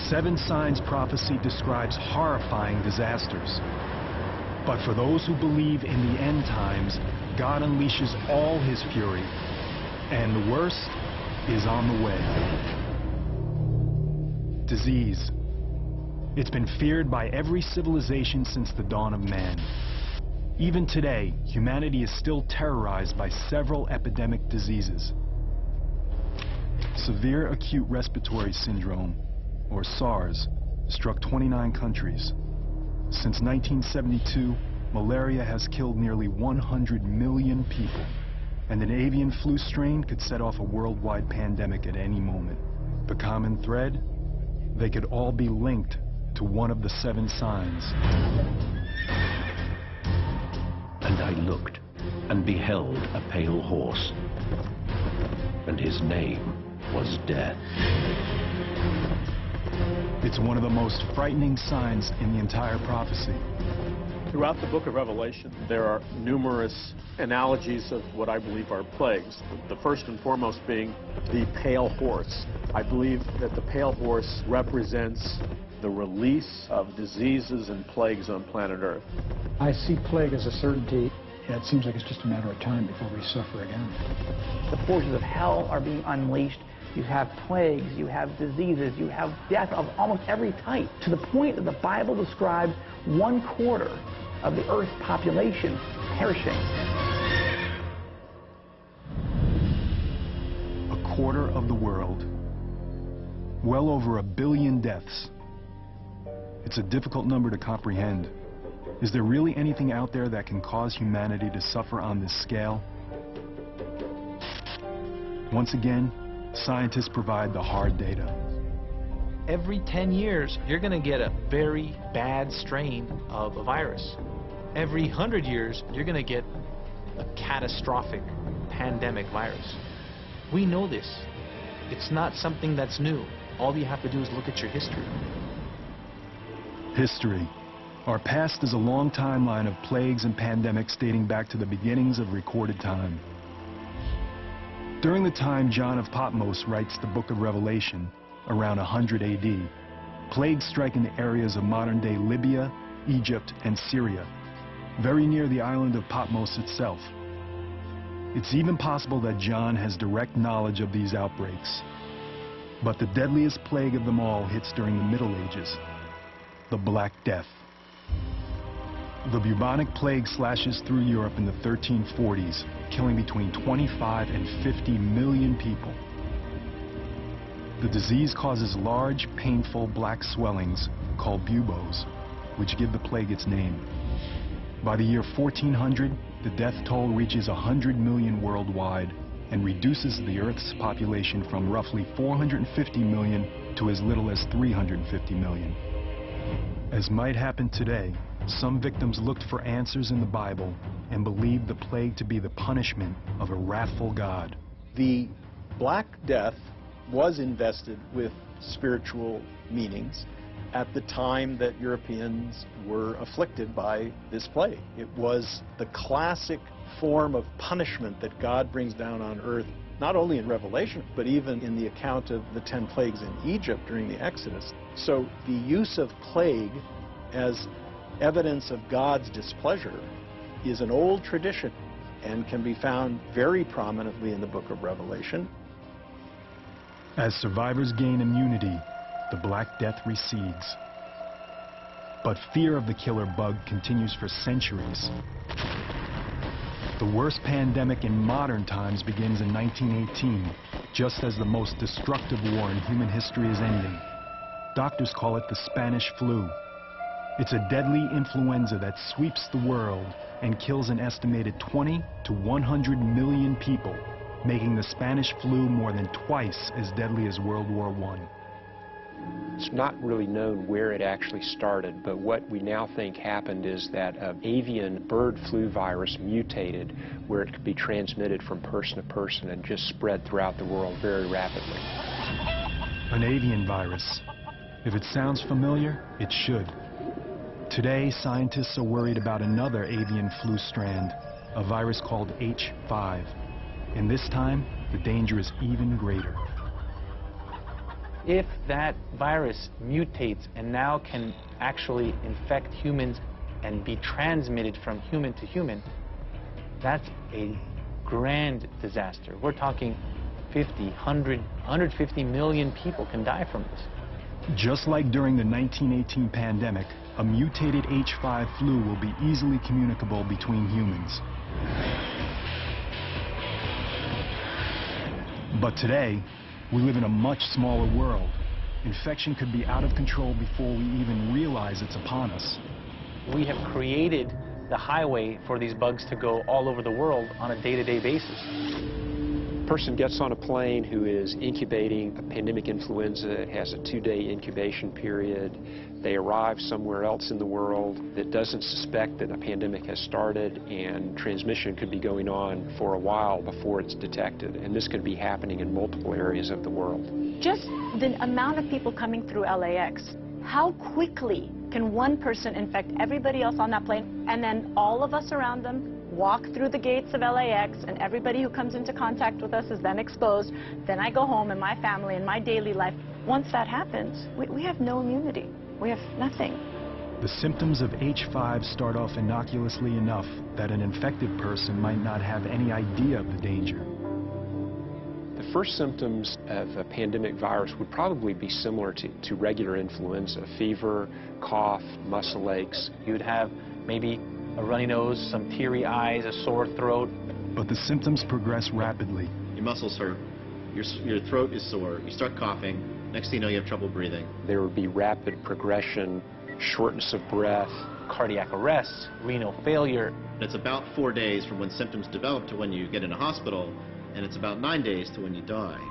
Seven Signs prophecy describes horrifying disasters. But for those who believe in the end times, God unleashes all his fury, and the worst is on the way. Disease. It's been feared by every civilization since the dawn of man. Even today, humanity is still terrorized by several epidemic diseases. Severe acute respiratory syndrome, or SARS, struck 29 countries. Since 1972, malaria has killed nearly 100 million people, and an avian flu strain could set off a worldwide pandemic at any moment. The common thread? They could all be linked to one of the seven signs. And I looked, and beheld a pale horse, and his name was Death. It's one of the most frightening signs in the entire prophecy. Throughout the book of Revelation, there are numerous analogies of what I believe are plagues. The first and foremost being the pale horse. I believe that the pale horse represents the release of diseases and plagues on planet Earth. I see plague as a certainty. It seems like it's just a matter of time before we suffer again. The forces of hell are being unleashed. You have plagues, you have diseases, you have death of almost every type, to the point that the Bible describes 1/4 of the Earth's population perishing. A quarter of the world. Well over 1 billion deaths. It's a difficult number to comprehend. Is there really anything out there that can cause humanity to suffer on this scale? Once again, scientists provide the hard data. Every 10 years, you're going to get a very bad strain of a virus. Every 100 years, you're going to get a catastrophic pandemic virus. We know this. It's not something that's new. All you have to do is look at your history. History. Our past is a long timeline of plagues and pandemics dating back to the beginnings of recorded time. During the time John of Patmos writes the book of Revelation, around 100 AD, plagues strike in the areas of modern-day Libya, Egypt, and Syria, very near the island of Patmos itself. It's even possible that John has direct knowledge of these outbreaks. But the deadliest plague of them all hits during the Middle Ages, the Black Death. The bubonic plague slashes through Europe in the 1340s, killing between 25 and 50 million people. The disease causes large, painful black swellings called buboes, which give the plague its name. By the year 1400, the death toll reaches 100 million worldwide and reduces the Earth's population from roughly 450 million to as little as 350 million. As might happen today, some victims looked for answers in the Bible and believed the plague to be the punishment of a wrathful God. The Black Death was invested with spiritual meanings at the time that Europeans were afflicted by this plague. It was the classic form of punishment that God brings down on earth, not only in Revelation, but even in the account of the 10 plagues in Egypt during the Exodus. So the use of plague as evidence of God's displeasure is an old tradition and can be found very prominently in the book of Revelation. As survivors gain immunity, the Black Death recedes. But fear of the killer bug continues for centuries. The worst pandemic in modern times begins in 1918, just as the most destructive war in human history is ending. Doctors call it the Spanish flu. It's a deadly influenza that sweeps the world and kills an estimated 20 to 100 million people, making the Spanish flu more than twice as deadly as World War I. It's not really known where it actually started, but what we now think happened is that an avian bird flu virus mutated where it could be transmitted from person to person and just spread throughout the world very rapidly. An avian virus. If it sounds familiar, it should. Today, scientists are worried about another avian flu strand, a virus called H5. And this time, the danger is even greater. If that virus mutates and now can actually infect humans and be transmitted from human to human, that's a grand disaster. We're talking 50, 100, 150 million people can die from this. Just like during the 1918 pandemic, a mutated H5 flu will be easily communicable between humans. But today, we live in a much smaller world. Infection could be out of control before we even realize it's upon us. We have created the highway for these bugs to go all over the world on a day-to-day basis. A person gets on a plane who is incubating a pandemic influenza. It has a 2-day incubation period. They arrive somewhere else in the world that doesn't suspect that a pandemic has started, and transmission could be going on for a while before it's detected. And this could be happening in multiple areas of the world. Just the amount of people coming through LAX, how quickly can one person infect everybody else on that plane, and then all of us around them walk through the gates of LAX, and everybody who comes into contact with us is then exposed. Then I go home and my family and my daily life. Once that happens, we have no immunity. We have nothing. The symptoms of H5 start off innocuously enough that an infected person might not have any idea of the danger. The first symptoms of a pandemic virus would probably be similar to regular influenza: fever, cough, muscle aches. You would have maybe a runny nose, some teary eyes, a sore throat. But the symptoms progress rapidly. Your muscles hurt, your throat is sore, you start coughing, next thing you know you have trouble breathing. There would be rapid progression, shortness of breath, cardiac arrest, renal failure. It's about 4 days from when symptoms develop to when you get in a hospital, and it's about 9 days to when you die.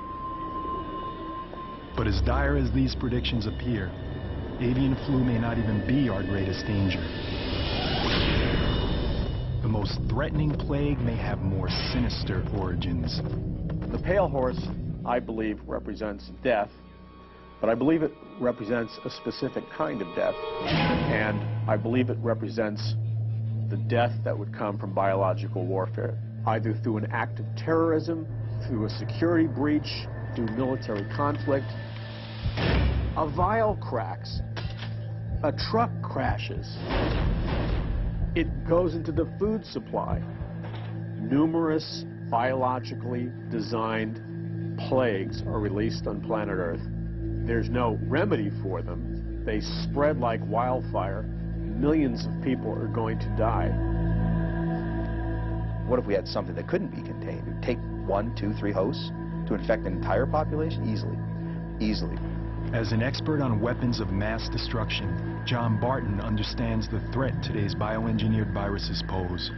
But as dire as these predictions appear, avian flu may not even be our greatest danger. The most threatening plague may have more sinister origins. The pale horse, I believe, represents death, but I believe it represents a specific kind of death, and I believe it represents the death that would come from biological warfare, either through an act of terrorism, through a security breach, through military conflict. A vial cracks, a truck crashes, it goes into the food supply. Numerous biologically designed plagues are released on planet Earth. There's no remedy for them. They spread like wildfire. Millions of people are going to die. What if we had something that couldn't be contained? It'd take 1, 2, 3 hosts to infect an entire population? Easily. As an expert on weapons of mass destruction, John Barton understands the threat today's bioengineered viruses pose.